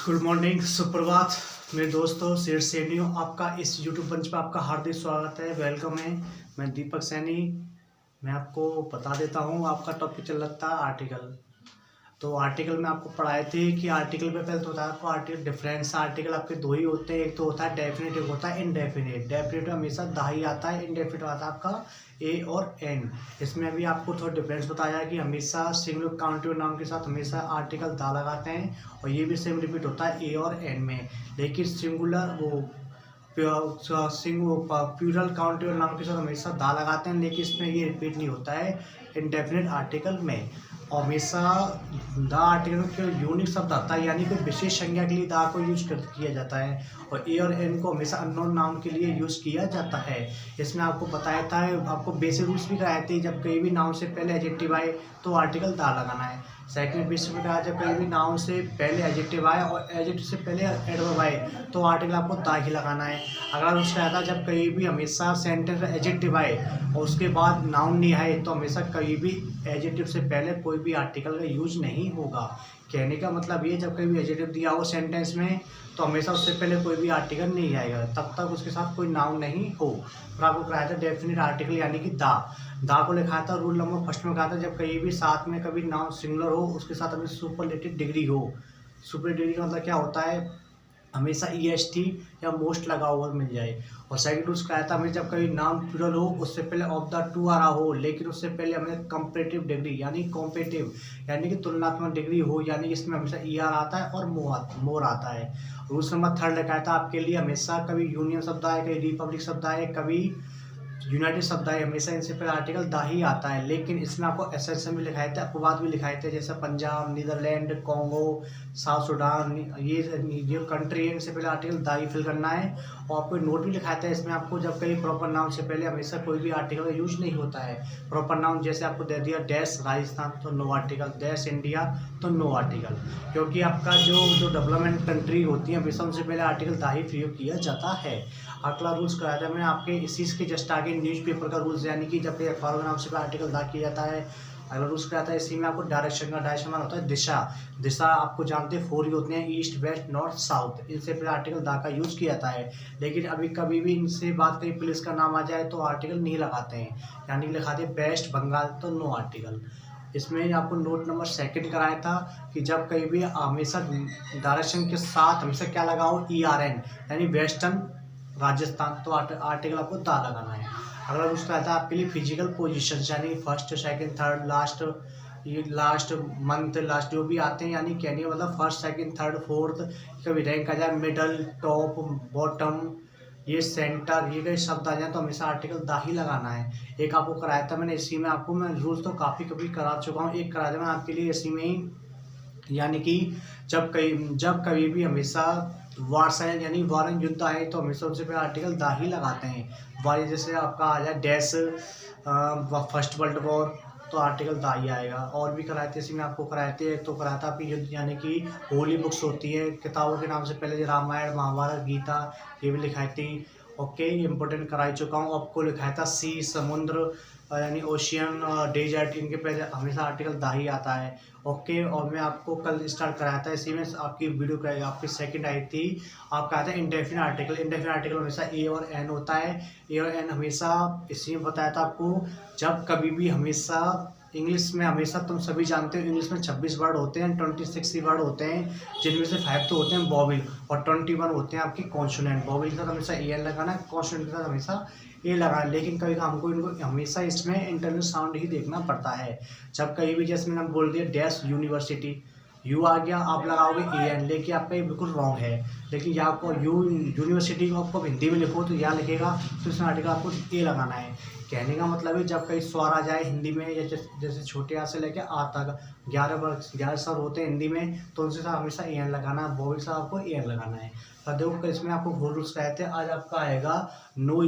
Good morning, सुप्रभात मेरे दोस्तों, शेर सैनियों। आपका इस यूट्यूब मंच पर आपका हार्दिक स्वागत है, वेलकम है। मैं दीपक सैनी। मैं आपको बता देता हूँ, आपका टॉपिक चल रहा था आर्टिकल। तो आर्टिकल में आपको पढ़ाए थे कि आर्टिकल में पहले तो होता है आपको आर्टिकल डिफरेंस। आर्टिकल आपके दो ही होते हैं, एक तो होता है डेफिनेट, एक होता है इनडेफिनेट। डेफिनेट हमेशा दा ही आता है, इनडेफिनेट आता है आपका ए और एन। इसमें अभी आपको थोड़ा डिफरेंस बताया है कि हमेशा सिंगुलर काउंटिव नाउन के साथ हमेशा आर्टिकल दा लगाते हैं, और ये भी सेम रिपीट होता है ए और एन में। लेकिन सिंगुलर प्लूरल काउंटिव नाउन के साथ हमेशा दा लगाते हैं, लेकिन इसमें ये रिपीट नहीं होता है इनडेफिनेट आर्टिकल में। और हमेशा द आर्टिकल में केवल यूनिक शब्द आता है, यानी कोई विशेष संज्ञा के लिए दा को यूज किया जाता है, और ए और एन को हमेशा अननोन नाउन के लिए यूज किया जाता है। इसमें आपको बताया था, आपको बेसिक रूल्स भी कराए थे, जब कहीं भी नाउन से पहले एडजेक्टिव आए तो आर्टिकल दा लगाना है। सेकंड बेसिक में कहा, जब कहीं भी नाउन से पहले एडजेक्टिव आए और एडजेक्टिव से पहले एडवर्ब आए तो आर्टिकल आपको दा ही लगाना है। अगर उसका आता जब कहीं भी हमेशा सेंटेंस में एडजेक्टिव आए और उसके बाद नाउन नहीं आए तो हमेशा कहीं भी एडजेक्टिव से पहले कोई भी आर्टिकल का यूज नहीं होगा। कहने का मतलब ये, जब कहीं भी एडजेक्टिव दिया हो सेंटेंस में तो हमेशा उससे पहले कोई भी आर्टिकल नहीं आएगा, तब तक उसके साथ कोई नाउन नहीं हो। फिर आपको कराया था डेफिनेट आर्टिकल यानी कि दा को लिखा था रूल नंबर फर्स्ट में। कहा था जब कहीं भी साथ में कभी नाउन सिंगुलर हो उसके साथ हमें सुपरलेटिव डिग्री हो। सुपरलेटिव डिग्री का मतलब क्या होता है, हमेशा EST या मोस्ट लगा हुआ मिल जाए। और सेकंड रूल्स क्या था, हमें जब कभी नाउन प्लूरल हो उससे पहले ऑफ द टू आ रहा हो, लेकिन उससे पहले हमें कंपेरेटिव डिग्री यानी कॉम्पेटिव यानी कि तुलनात्मक डिग्री हो, यानी इसमें हमेशा ER आता है और मोर आता है। रूल्स नंबर थर्ड लिखा था आपके लिए, हमेशा कभी यूनियन शब्द आए, कभी रिपब्लिक शब्द आए, कभी यूनाइटेड शब्द आए, हमेशा इनसे पहले आर्टिकल दा ही आता है। लेकिन इसमें आपको एसेंशन भी लिखाए थे, अपवाद भी लिखाए थे, जैसे Punjab, Netherlands, Congo, South Sudan, ये कंट्री है, इनसे पहले आर्टिकल दा ही फिल करना है। और आपको नोट भी लिखाया था इसमें, आपको जब कहीं प्रॉपर नाउन से पहले हमेशा कोई भी आर्टिकल का यूज नहीं होता है। प्रॉपर नाउन जैसे आपको दे दिया डैश राजस्थान तो नो आर्टिकल, डैश इंडिया तो नो आर्टिकल, क्योंकि आपका जो डेवलपमेंट कंट्री होती है हमेशा उनसे पहले आर्टिकल दा ही प्रयोग किया जाता है। अगला रूल्स कराया था मैंने आपके इसी के जस्ट आगे न्यूज़पेपर का रूल्स, यानी कि जब अखबारों के नाम से आर्टिकल दा किया जाता है। अगला रूल्स कराया था इसी में आपको डायरेक्शन का, डायरेक्शन होता है दिशा। दिशा आपको जानते हैं 4 ही होते हैं, ईस्ट, वेस्ट, नॉर्थ, साउथ। इनसे पहले आर्टिकल दा का यूज किया जाता है। लेकिन अभी कभी भी इनसे बात कहीं पुलिस का नाम आ जाए तो आर्टिकल नहीं लगाते हैं, यानी लिखाते हैं वेस्ट बंगाल तो नो आर्टिकल। इसमें आपको नोट नंबर सेकंड कराया था कि जब कहीं भी हमेशा डायरेक्शन के साथ हमेशा क्या लगाओ, ERN यानी वेस्टर्न राजस्थान तो आर्टिकल आपको दा लगाना है। अगला उसका आता है आपके लिए फिजिकल पोजीशन, यानी फर्स्ट, सेकंड, थर्ड, लास्ट, ये लास्ट मंथ, लास्ट जो भी आते हैं, यानी कहने का मतलब फर्स्ट, सेकंड, थर्ड, फोर्थ, कभी रैंक आ जाए, मिडल, टॉप, बॉटम, ये सेंटर, ये कई शब्द आ जाए तो हमेशा आर्टिकल दा ही लगाना है। एक आपको कराया था मैंने इसी में, आपको मैं रूल्स तो काफ़ी कभी करा चुका हूँ, एक कराया था मैं आपके लिए इसी में ही, यानी कि जब कभी भी हमेशा वारसाइल यानी वारन युद्ध आए तो हमेशा उनसे पहले आर्टिकल दा ही लगाते हैं। वार जैसे आपका आ जाए डैश फर्स्ट वर्ल्ड वॉर तो आर्टिकल दा ही आएगा। और भी कराए थे इसमें आपको कराए थे, तो कराया था आपकी युद्ध यानी कि होली बुक्स होती है किताबों के नाम से पहले, रामायण, महाभारत, गीता, ये भी लिखाई थी। ओके, इम्पोर्टेंट कराई चुका हूँ। आपको लिखाया था सी, समुद्र यानी ओशियन, डेजर्ट, इनके पहले हमेशा आर्टिकल दा ही आता है। ओके, और मैं आपको कल स्टार्ट कराया था इसी में, आपकी वीडियो का आपकी सेकंड आई थी, आपका आता है इंडेफिनिट आर्टिकल। इंडेफिनिट आर्टिकल हमेशा ए और एन होता है। ए और एन हमेशा इसी में बताया था आपको, जब कभी भी हमेशा इंग्लिश में, हमेशा तुम सभी जानते हो इंग्लिश में 26 वर्ड होते हैं, 26 ही वर्ड होते हैं, जिनमें से 5 तो होते हैं वॉवेल और 21 होते हैं आपकी कॉन्सोनेंट। वॉवेल के साथ हमेशा EN लगाना है, कॉन्सोनेंट के साथ हमेशा ए लगाना है। लेकिन कभी हमको इनको हमेशा इसमें इंटरनल साउंड ही देखना पड़ता है। जब कहीं भी जैसे मैंने बोल दिया डैश यूनिवर्सिटी, यू आ गया, आप लगाओगे ए एन, लेकिन आपका ये बिल्कुल रॉन्ग है। लेकिन यहाँ आपको यूनिवर्सिटी को आपको हिंदी में लिखो तो यहाँ लिखेगा, तो इसमें आर्टिकल आपको ए लगाना है। कहने का मतलब है जब कई स्वर आ जाए हिंदी में, या जैसे छोटे आ से लेकर आ तक 11 स्वर होते हैं हिंदी में, तो उनसे साथ हमेशा ए एन लगाना है, वोवेल से आपको ए एन लगाना है। तो देखो इसमें आपको गोल रूल्स कहते हैं। आज आपका आएगा नो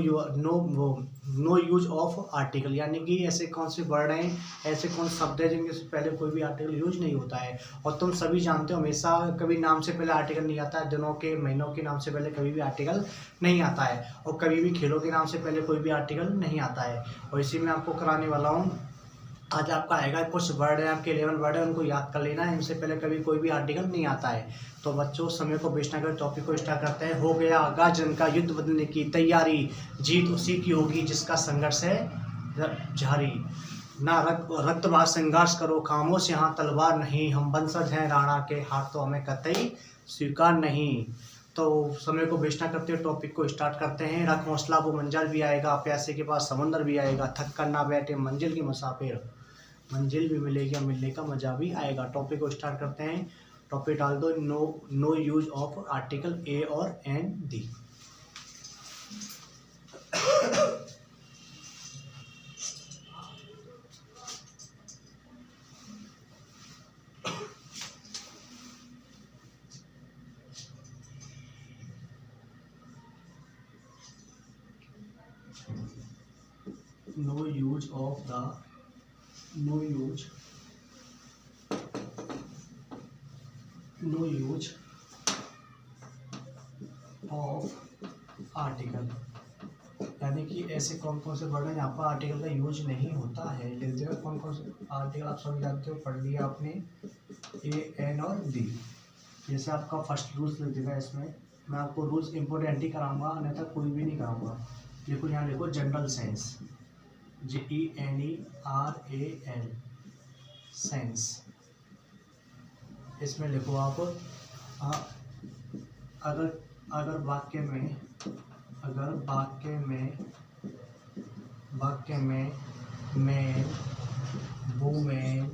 यूज ऑफ आर्टिकल, यानी कि ऐसे कौन से वर्ड हैं, ऐसे कौन से शब्द हैं जिनके से पहले कोई भी आर्टिकल यूज नहीं होता है। और तुम सभी जानते हो हमेशा कभी नाम से पहले आर्टिकल नहीं आता है, दिनों के महीनों के नाम से पहले कभी भी आर्टिकल नहीं आता है, और कभी भी खेलों के नाम से पहले कोई भी आर्टिकल नहीं आता है। और इसी में आपको कराने वाला हूँ। आज आपका आएगा कुछ वर्ड है, आपके 11 वर्ड है, उनको याद कर लेना है, इनसे पहले कभी कोई भी आर्टिकल नहीं आता है। तो बच्चों समय को वेस्ट ना कर, टॉपिक को स्टार्ट करते हैं। हो गया गाजन का युद्ध बदलने की तैयारी, जीत उसी की होगी जिसका संघर्ष है जारी। ना रक्तबाज संघर्ष करो खामोश, यहाँ तलवार नहीं, हम वंशज हैं राणा के, हाथ तो हमें कतई स्वीकार नहीं। तो समय को वेस्ट ना करते हुए टॉपिक को स्टार्ट करते हैं। रख हौसला वो मंजिल भी आएगा, प्यासे के पास समंदर भी आएगा, थक कर ना बैठे मंजिल की मुसाफिर, मंजिल भी मिलेगी, मिलने का मजा भी आएगा। टॉपिक को स्टार्ट करते हैं। टॉपिक डाल दो no use of article a और an the. No use of article, यानी कि ऐसे कौन कौन से वर्ड हैं यहाँ पर आर्टिकल का यूज नहीं होता है। लिख देगा कौन कौन से आर्टिकल, आप सब जानते हो, पढ़ लिया आपने, ए एन और दी। जैसे आपका फर्स्ट रूल्स लिख देगा। इसमें मैं आपको रूल्स इंपॉर्टेंट ही कराऊंगा, अन्यथा कोई भी नहीं कराऊंगा। देखो यहाँ लिखो जनरल सेंस, GENERAL सेंस। इसमें लिखो आप अगर वाक्य में man, women,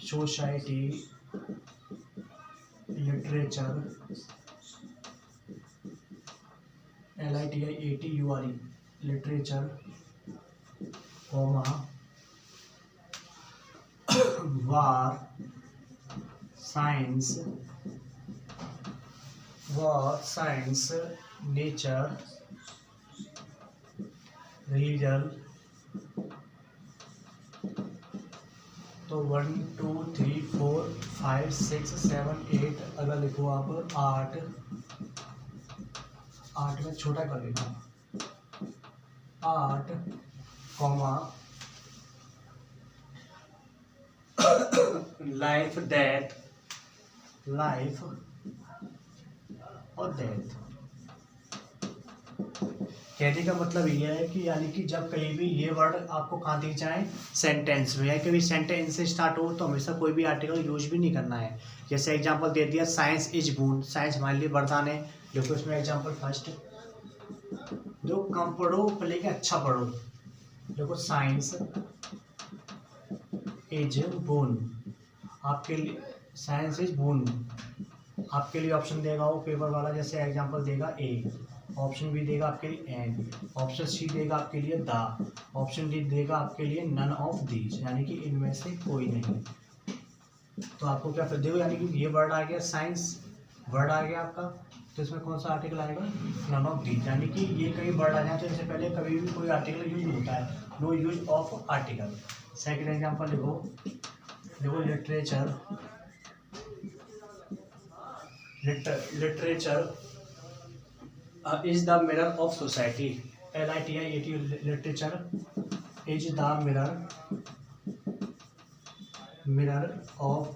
society, literature, LITERATURE literature, war science, nature, religion. तो 1 2 3 4 5 6 7 8 अगर लिखो आप 8 में छोटा कर लेना, 8 लाइफ और डेथ। कहने का मतलब ये है कि यानी कि जब कहीं भी ये वर्ड आपको कहाँ दिख जाए सेंटेंस में, या कभी सेंटेंस से स्टार्ट हो, तो हमेशा कोई भी आर्टिकल यूज भी नहीं करना है। जैसे एग्जांपल दे दिया, साइंस इज बून, साइंस हमारे लिए वरदान है। देखो इसमें एग्जांपल फर्स्ट, जो कम पढ़ो लेकिन अच्छा पढ़ो। देखो साइंस इज बून, आपके लिए साइंस इज बून, आपके लिए ऑप्शन देगा वो पेपर वाला। जैसे एग्जांपल देगा ए, ऑप्शन बी देगा आपके लिए एंड, ऑप्शन सी देगा आपके लिए द, ऑप्शन डी देगा आपके लिए नन ऑफ दीज, यानी कि इनमें से कोई नहीं। तो आपको क्या फिर देखो, यानी कि ये वर्ड आ गया, साइंस वर्ड आ गया आपका, तो इसमें कौन सा आर्टिकल आएगा, नन ऑफ दीज। यानी कि ये कई वर्ड आ जाए तो इनसे पहले कभी भी कोई आर्टिकल यूज होता है, no use of article. Second example देखो literature is the mirror of society, LITERATURE literature is the mirror of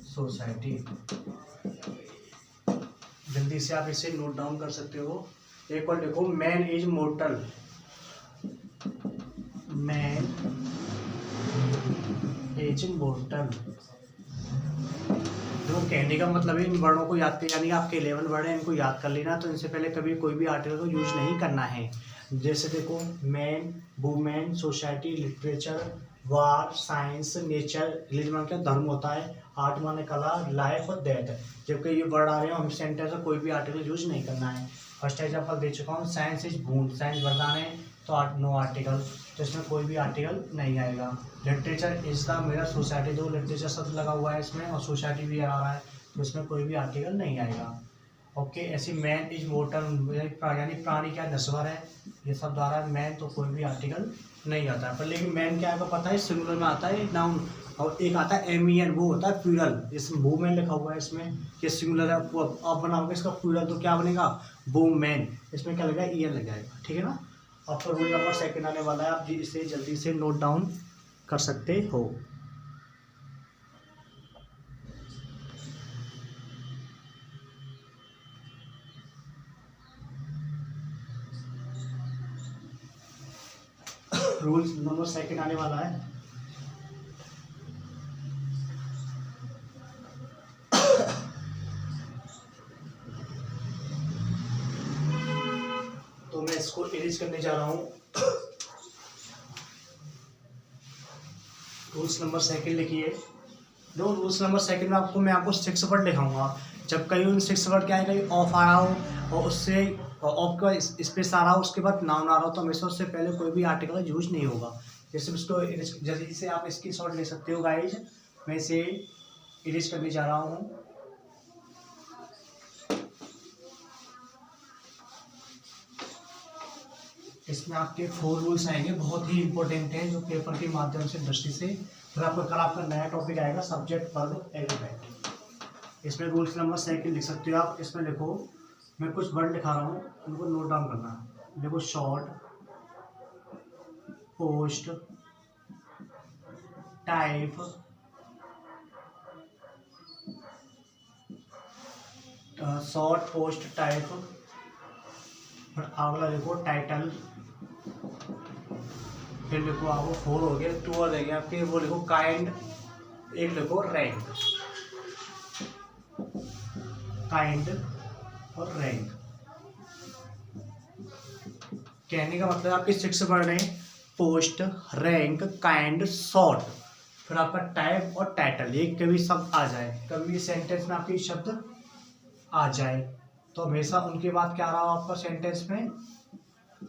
society। जल्दी से आप इसे नोट डाउन कर सकते हो। एक और देखो, man is mortar, man is mortar. देखो कहने का मतलब है इन वर्डों को याद कर, यानी आपके 11 वर्ड हैं, इनको याद कर लेना। तो इनसे पहले कभी कोई भी आर्टिकल को यूज नहीं करना है। जैसे देखो man, women, society, literature, war, science, nature, religion माने क्या धर्म होता है, आर्ट माने कला, लाइफ और डेथ। जबकि ये वर्ड आ रहे हैं हमें सेंटेंस में कोई भी आर्टिकल यूज नहीं करना है। फर्स्ट एग्जांपल दे चुका हूँ, साइंस इज बूंद, साइंस वरदान है तो नो आर्टिकल, तो इसमें कोई भी आर्टिकल नहीं आएगा। Literature is the mirror society, दो लिटरेचर शब्द लगा हुआ है इसमें और सोसाइटी भी आ रहा है, तो इसमें कोई भी आर्टिकल नहीं आएगा। ओके, ऐसी मैन इज मोर्टल, यानी प्राणी क्या नश्वर है, ये सब आ रहा है मैन, तो कोई भी आर्टिकल नहीं आता है। पर लेकिन मैन क्या आएगा पता है, सिंगुलर में आता है नाउन, और एक आता है एम वो होता है प्लूरल, इसमें वुमेन लिखा हुआ है इसमें, ये सिंगुलर है, आप बनाओगे इसका प्लूरल तो क्या बनेगा वुमेन, इसमें क्या लगेगा ईयर लग जाएगा, ठीक है ना। अब तो रूल नंबर सेकंड आने वाला है, आप इसे जल्दी से नोट डाउन कर सकते हो। रूल नंबर सेकंड आने वाला है, तो मैं इसको इरेज करने जा रहा हूँ। रूल्स नंबर सेकंड लिखिए। दो रूल्स नंबर सेकंड में मैं आपको 6 वर्ड लिखाऊंगा। जब कहीं उन 6 वर्ड क्या है, कहीं ऑफ आ रहा हो और उससे ऑफ का स्पेस आ रहा हो, उसके बाद नाउन आ रहा हो, तो हमेशा उससे पहले कोई भी आर्टिकल यूज नहीं होगा। जैसे उसको जल्दी से आप इसकी शॉट ले सकते हो गाइज, मैं इसे इरेज करने जा रहा हूँ। इसमें आपके 4 रूल्स आएंगे, बहुत ही इंपॉर्टेंट है, जो पेपर के माध्यम से दृष्टि से, फिर आपका कल आपका नया टॉपिक आएगा सब्जेक्ट वर्ब एग्रीमेंट। इसमें रूल्स नंबर सेकंड लिख सकते हो आप। इसमें लिखो, मैं कुछ वर्ड लिखा रहा हूँ, उनको नोट डाउन करना है। देखो, short, post, type, short, post, type, फिर अगला लिखो टाइटल, फिर लिखो आपको 4 हो गया, 2 और देंगे आपके, वो लिखो काइंड, एक लिखो रैंक, काइंड और रैंक। कहने का मतलब आपके 6 वर्ड हैं, पोस्ट, रैंक, काइंड, शॉर्ट, फिर आपका टाइप और टाइटल। ये कभी शब्द आ जाए, कभी सेंटेंस में आपके शब्द आ जाए, तो हमेशा उनके बाद क्या रहा आपका सेंटेंस में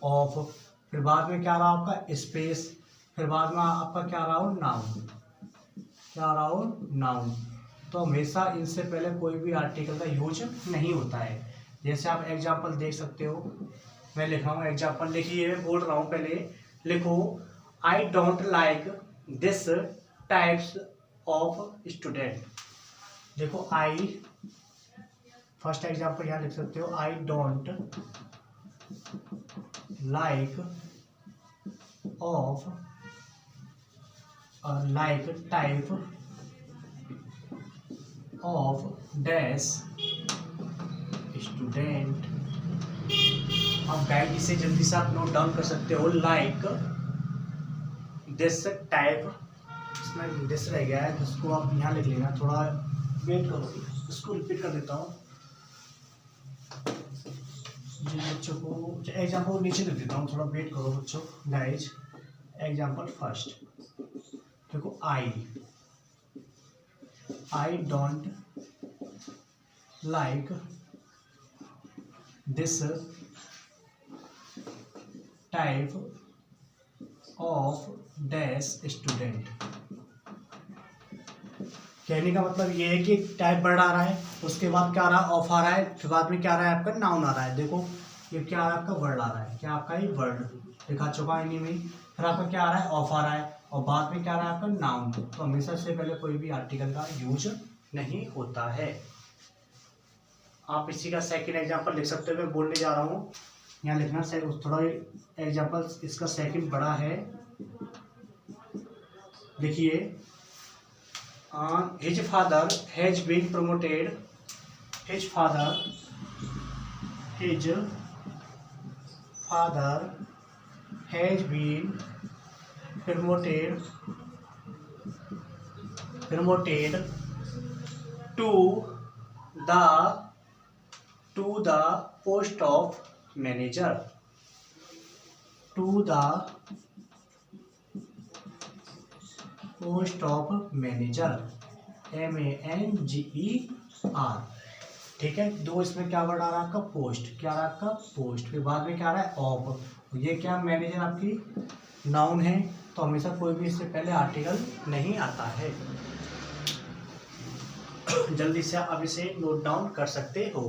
ऑफ, फिर बाद में क्या रहा आपका स्पेस, फिर बाद में आपका क्या रहा हो नाउन, क्या रहा हो नाउन। तो हमेशा इनसे पहले कोई भी आर्टिकल का यूज नहीं होता है। जैसे आप एग्जांपल देख सकते हो, मैं लिख रहा हूँ एग्जांपल, लिखिए, मैं बोल रहा हूँ, पहले लिखो, I don't like this types of student. देखो, आई, फर्स्ट एग्जांपल यहाँ लिख सकते हो, I don't like of like type of dash student. अब गाइड इसे जल्दी से आप नोट डाउन कर सकते हो, लाइक दिस टाइप, इसमें दिस रह गया है, जिसको आप यहाँ लिख लेना, थोड़ा वेट करो, इसको रिपीट कर देता हूँ बच्चों को, एग्जाम्पल नीचे लिख देता हूँ, थोड़ा वेट करो बच्चों। गाइज, एग्जाम्पल फर्स्ट देखो, I don't like this type of dash student. कहने का मतलब ये है कि टाइप वर्ड आ रहा है, उसके बाद क्या आ रहा है ऑफ आ रहा है, फिर बाद में क्या आ रहा है आपका नाउन आ रहा है। देखो, ये क्या आ रहा है आपका वर्ड आ रहा है, क्या आपका ये वर्ड दिखा चुका है इन्हीं में, फिर आपका क्या आ रहा है ऑफ आ रहा है, और बाद में क्या आ रहा है आपका नाउन। तो हमेशा से पहले कोई भी आर्टिकल का यूज नहीं होता है। आप इसी का सेकंड एग्जांपल लिख सकते हो, मैं बोलने जा रहा हूँ, यहाँ लिखना थोड़ा एग्जांपल, इसका सेकंड बड़ा है, देखिए, his father has been promoted, his father has been promoted to the post of manager, to the post of manager, MENGER, ठीक है। दो इसमें क्या वर्ड आ रहा है आपका, पोस्ट, क्या आ रहा है आपका पोस्ट, फिर बाद में क्या आ रहा है ऑफ, ये क्या मैनेजर आपकी नाउन है, तो हमेशा कोई भी इससे पहले आर्टिकल नहीं आता है। जल्दी से आप इसे नोट डाउन कर सकते हो।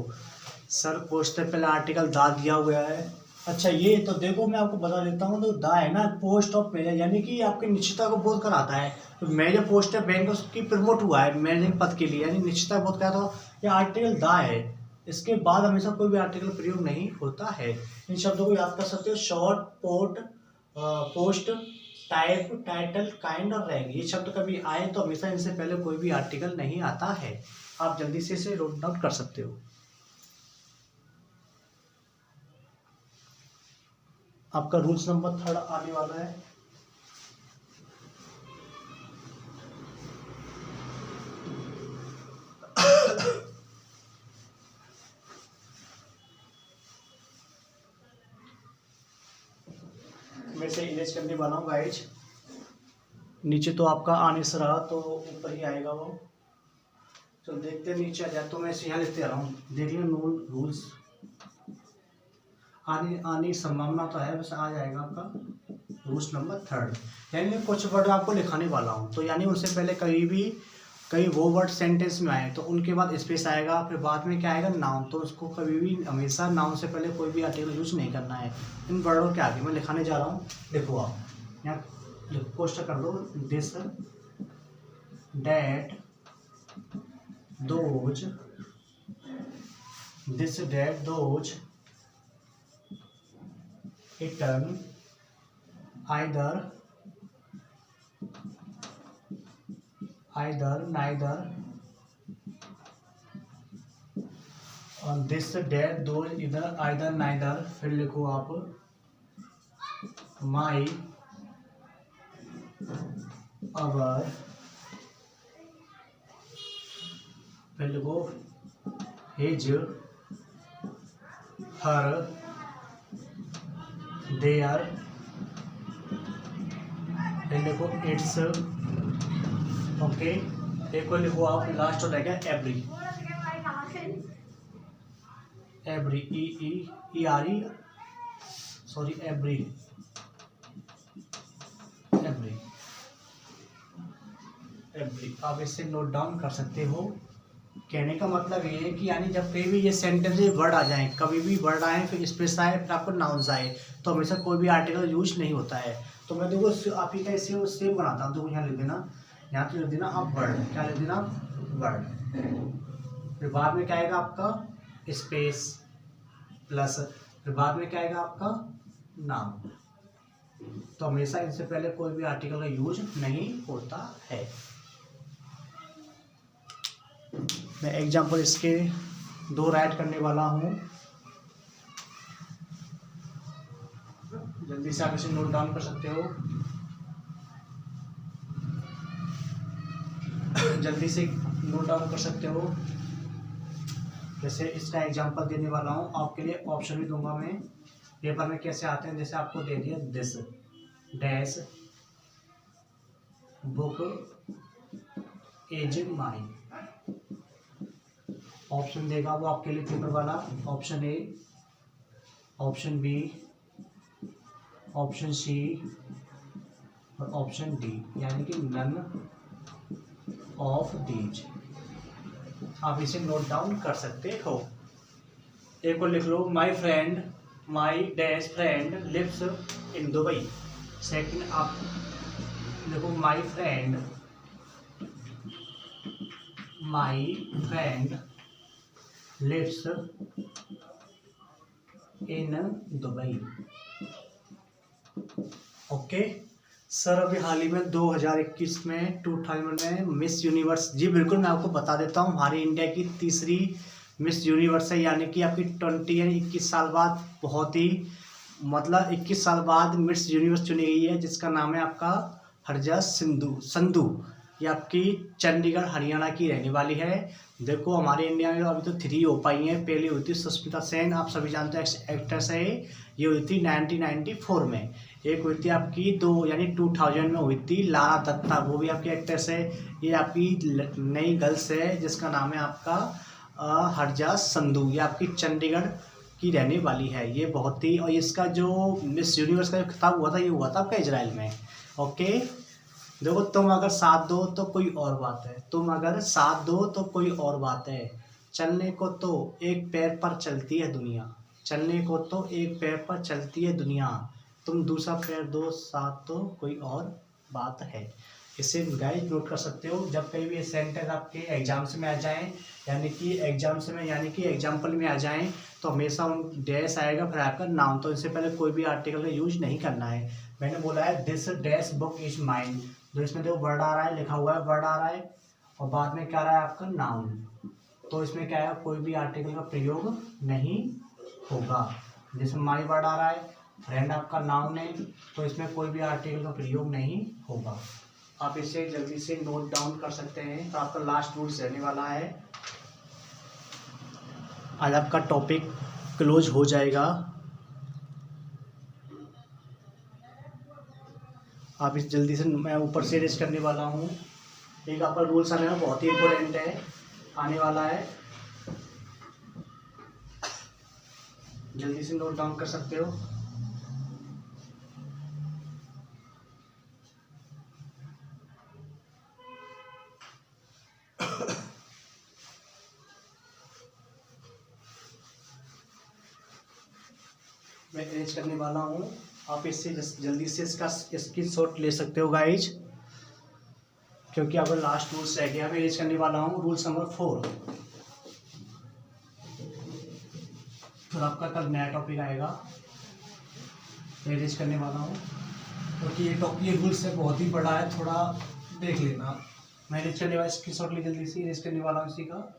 सर पोस्ट से पहले आर्टिकल दा दिया हुआ है। अच्छा ये तो देखो मैं आपको बता देता हूँ, तो दा है ना पोस्ट ऑफ मेजर, यानी कि आपकी निश्चितता को बोध कराता है। तो मेजर पोस्ट है बैंक उसकी प्रमोट हुआ है मैनेजिंग पद के लिए, यानी निश्चितता बोध कराता हो, ये आर्टिकल दा है। इसके बाद हमेशा कोई भी आर्टिकल प्रयोग नहीं होता है। इन शब्दों को याद कर सकते हो, short, post, type, title, kind और रैंक, ये शब्द कभी आए तो हमेशा इनसे पहले कोई भी आर्टिकल नहीं आता है। आप जल्दी से इसे नोट डाउन कर सकते हो। आपका रूल्स नंबर 3 आने वाला है। मैं से इरेज करने वाला हूँ गाइज, नीचे तो आपका आने से रहा तो ऊपर ही आएगा वो, तो देखते नीचे आ जाए, तो मैं इसे यहाँ लिखते आ रहा हूँ। देख लिया रूल्स, आने की संभावना तो है, बस आ जाएगा आपका रूल्स नंबर 3। यानी कुछ वर्ड आपको लिखाने वाला हूँ, तो यानी उनसे पहले कहीं वो वर्ड सेंटेंस में आए तो उनके बाद स्पेस आएगा, फिर बाद में क्या आएगा नाउन, तो उसको कभी भी हमेशा नाउन से पहले कोई भी आर्टिकल यूज नहीं करना है। इन वर्डों के आगे मैं लिखाने जा रहा हूँ, देखो आप यहाँ पोस्ट कर लो, this that those, this that those, इटन, आइदर, neither, और दिस डेट दो, इधर आइदर नाइदर, फिर लिखो आप माई, अवर, फिर लिखो हिज, हर, देयर, फिर लिखो इट्स, ओके। एक को लिखो आप लास्ट हो जाएगा every, every, ERE, sorry every, आप इससे नोट डाउन कर सकते हो। कहने का मतलब ये है कि यानी जब कहीं भी ये सेंटेंस वर्ड आ जाए, कभी भी वर्ड आए, फिर स्पेस आए, फिर आपको नाउन्स आए, तो हमेशा कोई भी आर्टिकल यूज नहीं होता है। तो मैं देखो आप ही का इसे सेम बनाता हूँ, तो यहाँ लिख देना, यहाँ तो लिख देना आप वर्ड, क्या लिख देना वर्ड, फिर बाद में क्या आएगा आपका स्पेस प्लस, फिर बाद में क्या आएगा आपका नाम। तो हमेशा इनसे पहले कोई भी आर्टिकल का यूज नहीं होता है। मैं एग्जाम्पल इसके 2 राइट करने वाला हूँ, जल्दी से आप इसे नोट डाउन कर सकते हो। जल्दी से नोट डाउन कर सकते हो। जैसे इसका एग्जांपल देने वाला हूँ, आपके लिए ऑप्शन भी दूंगा मैं, पेपर में कैसे आते हैं। जैसे आपको दे दिया this dash book is mine, option देगा वो आपके लिए पेपर वाला, option A, option B, option C और ऑप्शन डी, यानी कि नन ऑफ दीज। आप इसे नोट डाउन कर सकते हो। एक को लिख लो, my friend, my dash friend lives in Dubai. Second आप देखो, my friend lives in Dubai. Okay sir, अभी हाल ही में 2021 में 2000 में मिस यूनिवर्स, जी बिल्कुल मैं आपको बता देता हूँ, हमारी इंडिया की तीसरी मिस यूनिवर्स है, यानी कि आपकी 21 साल बाद, बहुत ही मतलब 21 साल बाद मिस यूनिवर्स चुनी गई है, जिसका नाम है आपका हरजा संधू। ये आपकी चंडीगढ़ हरियाणा की रहने वाली है। देखो हमारे इंडिया में अभी तो 3 हो पाई हैं। पहली हुई थी सुष्मिता सेन, आप सभी जानते हैं एक्ट्रेस है, ये हुई थी 1994 में। एक हुई थी आपकी 2 यानी 2000 में हुई थी लारा दत्ता, वो भी आपकी एक्ट्रेस है। ये आपकी नई गर्ल्स है जिसका नाम है आपका हरजा संधू, ये आपकी चंडीगढ़ की रहने वाली है। ये बहुत ही, और इसका जो मिस यूनिवर्स का जो खिताब हुआ था ये हुआ था आपका इजराइल में। ओके, देखो तुम अगर साथ दो तो कोई और बात है, तुम अगर साथ दो तो कोई और बात है। चलने को तो एक पैर पर चलती है दुनिया, चलने को तो एक पैर पर चलती है दुनिया, तुम दूसरा पैर दो साथ तो कोई और बात है। इसे गाइस नोट कर सकते हो। जब कहीं भी ये सेंटेंस आपके एग्जाम्स में आ जाएं, यानी कि एग्जाम्स में यानी कि एग्जाम्पल में आ जाएं, तो हमेशा उन डैश आएगा फिर आपका नाम। तो इससे पहले कोई भी आर्टिकल का यूज नहीं करना है। मैंने बोला है this dash book is mine, जो इसमें देखो वर्ड आ रहा है, लिखा हुआ है वर्ड आ रहा है, और बाद में क्या आ रहा है आपका नाउन। तो इसमें क्या है, कोई भी आर्टिकल का प्रयोग नहीं होगा। जिसमें माई वर्ड आ रहा है, फ्रेंड आपका नाउन है, तो इसमें कोई भी आर्टिकल का प्रयोग नहीं होगा। आप इसे जल्दी से नोट डाउन कर सकते हैं। तो आपका लास्ट रूल्स रहने वाला है। आज आपका टॉपिक क्लोज हो जाएगा। आप इस जल्दी से मैं ऊपर से रेस्ट करने वाला हूँ। एक आपका रूल्स आने वाला बहुत ही इम्पोर्टेंट है, आने वाला है, जल्दी से नोट डाउन कर सकते हो। मैं अरेंज करने वाला हूँ, आप इससे जल्दी से इसका स्क्रीनशॉट ले सकते हो गाइज, क्योंकि अब लास्ट रूल्स रह गया। मैं अरेंज करने वाला हूँ रूल्स नंबर 4। फिर आपका कल नया टॉपिक आएगा, मैं अरेंज करने वाला हूँ, क्योंकि ये टॉपिक ये रूल्स है बहुत ही बड़ा है, थोड़ा देख लेना। मैं अरेंज करने वाला स्क्रीनशॉट ले जल्दी से अरेंज करने वाला हूँ इसी का।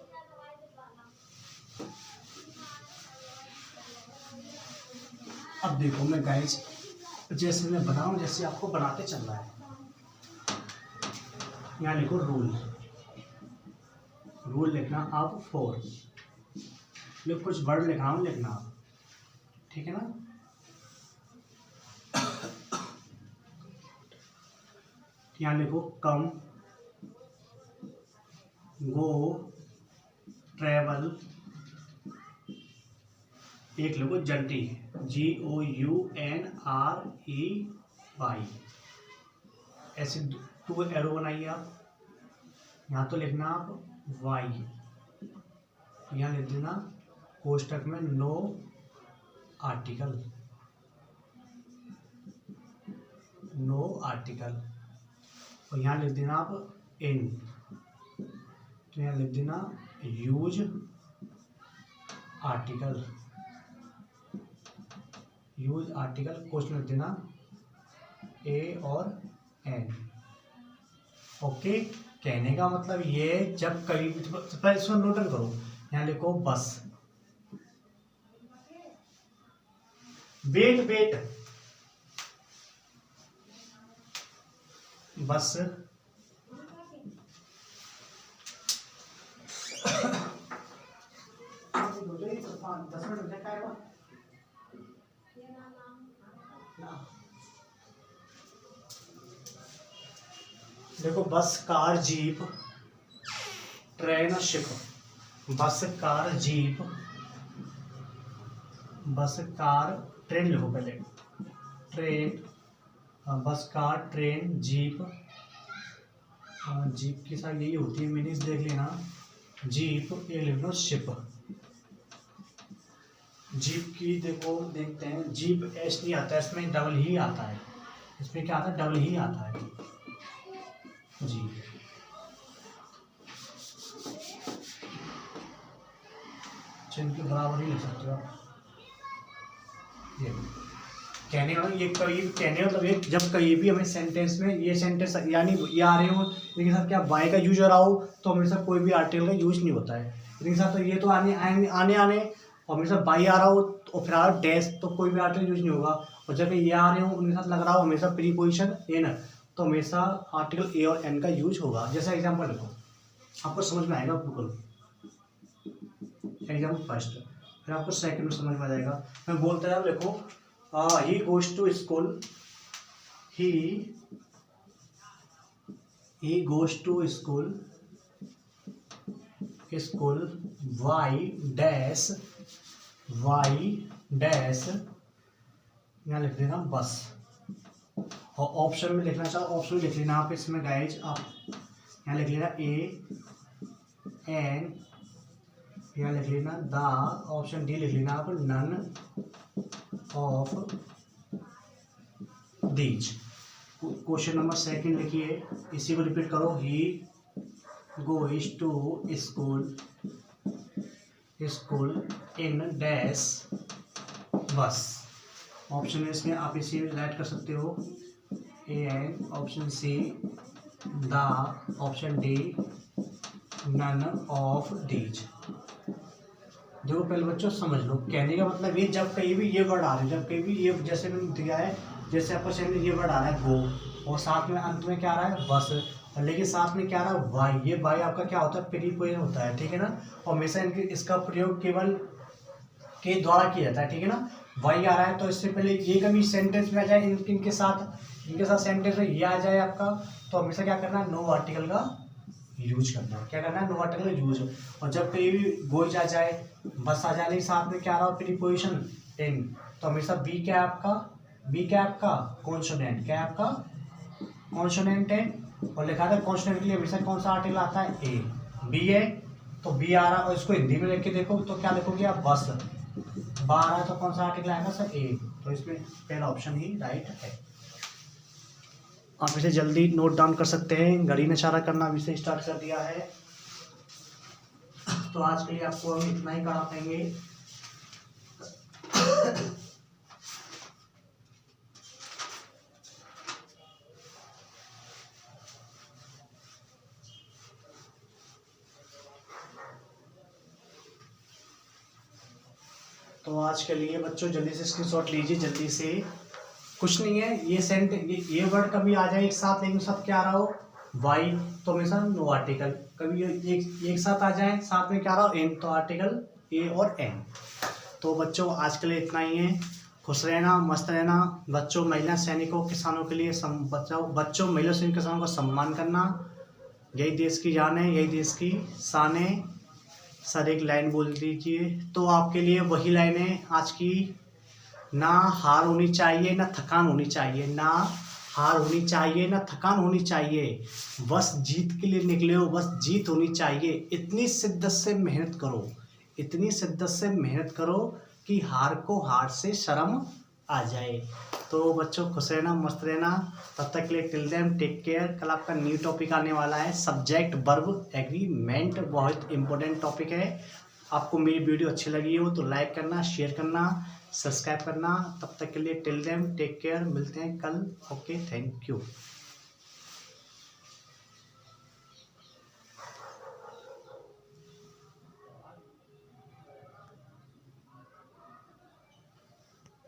अब देखो मैं गाइज जैसे मैं बनाऊँ, जैसे आपको बनाते चलना है। यहाँ लिखो रूल, रूल लिखना आप 4, मैं कुछ वर्ड लिख रहा हूँ, लिखना आप, ठीक है ना। यहाँ लिखो कम, गो, ट्रेवल, एक लिखो जर्नी, GOUNREY, ऐसे 2 एरो बनाइए आप। यहाँ तो लिखना आप वाई, यहाँ लिख देना कोष्टक में नो आर्टिकल, नो आर्टिकल, और यहाँ लिख देना आप इन, तो यहाँ लिख देना use article, use article, question लिख देना ए और एन। ओके, कहने का मतलब ये जब कभी पहले इसको नोट करो। यहाँ लिखो बस, वेट वेट, बस, देखो बस, कार, जीप, ट्रेन, शिप, बस, कार, जीप, बस, कार, ट्रेन लिखो पहले, ट्रेन, बस, कार, ट्रेन, जीप, जीप के साथ यही होती है मीनिंग्स देख लेना। जीप, ये लिख लो शिप, जीप की देखो देखते हैं, जीप एस नहीं आता है, इसमें डबल ही आता है, इसमें क्या आता है, डबल ही आता है जी। इनके बराबर ही लिख सकते हो आप। ये कहने का ये कभी कहने मतलब ये जब कहीं भी हमें सेंटेंस में ये सेंटेंस यानी ये आ रहे हो, लेकिन सर क्या बाय का यूज हो रहा हो तो हमेशा कोई भी आर्टिकल का यूज नहीं होता है। लेकिन सर तो ये तो आने आने आने आने और हमेशा बाई आ रहा हो और फिर डैश, तो कोई भी आर्टिकल यूज नहीं होगा। और जब ये आ रहे हो उनके साथ लग रहा हो हमेशा प्रीपोजिशन इन, तो हमेशा आर्टिकल ए और एन का यूज होगा। जैसे एग्जांपल देखो, आपको समझ में आएगा बिल्कुल। एग्जाम्पल फर्स्ट, फिर आपको सेकंड में समझ में आ जाएगा। मैं बोलता है देखो, he goes to school, he goes to school, why dash यहाँ लिख देना बस। और ऑप्शन में लिखना चाहो ऑप्शन में लिख लेना आप इसमें गाइज, आप यहाँ लिख लेना ए एन, यहाँ लिख लेना द, ऑप्शन डी लिख लेना आप none of these. Question number second लिखिए, इसी को रिपीट करो, he goes to school in dash bus. Option में इसमें आप इसी राइट कर सकते हो, A an, option C the, option D none of these. देखो पहले बच्चों समझ लो, कहने का मतलब ये जब कहीं भी ये वर्ड आ रहे हैं, जब कहीं भी ये जैसे मैंने दिया है, जैसे आपको सेम ये वर्ड आ रहा है गो, और साथ में अंत में क्या आ रहा है बस, और लेकिन साथ में क्या आ रहा है वाई, ये वाई आपका क्या होता है प्रीपोजिशन होता है, ठीक है ना। और हमेशा इसका प्रयोग केवल के द्वारा किया जाता है, ठीक है ना। वाई आ रहा है तो इससे पहले ये कभी सेंटेंस में आ जाए, इनके साथ सेंटेंस में ये आ जाए आपका, तो हमेशा क्या करना है नो आर्टिकल का यूज करना है। क्या करना है नो आर्टिकल का यूज। और जब कहीं भी गोइज आ जाए, बस आ जाए, साथ में क्या आ रहा हो प्रीपोजिशन इन, तो हमेशा बी क्या है आपका कॉन्सोनेंट, क्या है आपका कॉन्सोनेंट है। और लिखा था कॉन्सोनेंट के लिए हमेशा कौन सा आर्टिकल आता है ए, बी है तो बी आ रहा है, और इसको हिंदी में लिख के देखो तो क्या लिखोगे आप बस, बा आ रहा है तो कौन सा आर्टिकल आएगा सर ए, तो इसमें पहला ऑप्शन ही राइट है। आप इसे जल्दी नोट डाउन कर सकते हैं, घड़ी ने इशारा करना अभी से स्टार्ट कर दिया है। तो आज के लिए आपको हम इतना ही करा पाएंगे। तो आज के लिए बच्चों जल्दी से स्क्रीनशॉट लीजिए, जल्दी से। कुछ नहीं है, ये वर्ड कभी आ जाए एक साथ, लेकिन सब क्या आ रहा हो वाई, तो हमेशा नो आर्टिकल। कभी एक साथ आ जाए, साथ में क्या आ रहा हो एन, तो आर्टिकल ए और एन। तो बच्चों आज के लिए इतना ही है। खुश रहना, मस्त रहना। बच्चों महिला सैनिकों किसानों के लिए बच्चों महिला सैनिक किसानों का सम्मान करना, यही देश की जान है, यही देश की शान है। सर एक लाइन बोल दीजिए। तो आपके लिए वही लाइन है आज की, ना हार होनी चाहिए ना थकान होनी चाहिए, ना हार होनी चाहिए ना थकान होनी चाहिए, बस जीत के लिए निकले हो, बस जीत होनी चाहिए। इतनी शिद्दत से मेहनत करो, इतनी शिद्दत से मेहनत करो कि हार को हार से शर्म आ जाए। तो बच्चों खुश रहना, मस्त रहना। तब तक के लिए टिल देन टेक केयर। कल आपका न्यू टॉपिक आने वाला है, सब्जेक्ट वर्ब एग्रीमेंट, बहुत इंपॉर्टेंट टॉपिक है। आपको मेरी वीडियो अच्छी लगी हो तो लाइक करना, शेयर करना, सब्सक्राइब करना। तब तक के लिए टिल देन टेक केयर, मिलते हैं कल। Okay, thank you.